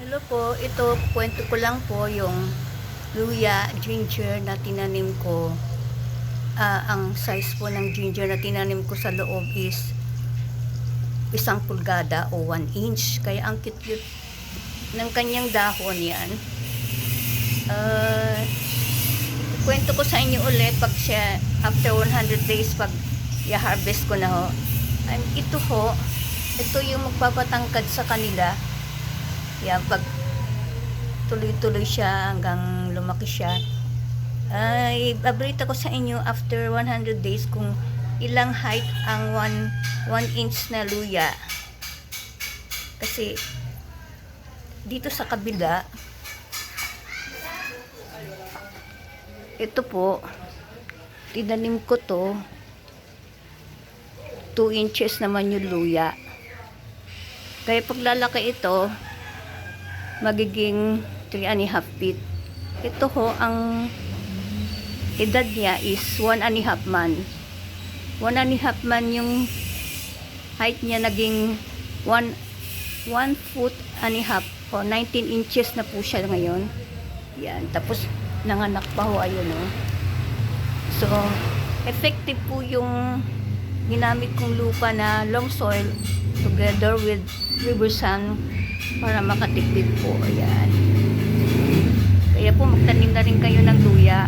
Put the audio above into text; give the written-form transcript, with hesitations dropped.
Hello po, ito kwento ko lang po yung luya, ginger na tinanim ko. Ang size po ng ginger na tinanim ko sa loob is 1 pulgada o 1 inch. Kaya ang cute-cute ng kanyang dahon yan. Kwento ko sa inyo ulit pag siya after 100 days pag i-harvest ko na ho. Ito yung magpapatangkad sa kanila. Yan, pag tuloy-tuloy siya hanggang lumaki siya. Ibabalita ko sa inyo after 100 days kung ilang height ang 1 inch na luya. Kasi dito sa kabila, ito po, tinanim ko to, 2 inches naman yung luya. Kaya paglalaki ito, magiging 3.5 feet. Ito ho, ang edad niya is 1.5 month. 1.5 month yung height niya, naging 1 foot and a half o 19 inches na po siya ngayon. Yan, tapos nanganak pa ho, ayun o. So, effective po yung ginamit kong lupa na long soil together with river sand para makatipid po. Ayan. Kaya po magtanim na rin kayo ng luya.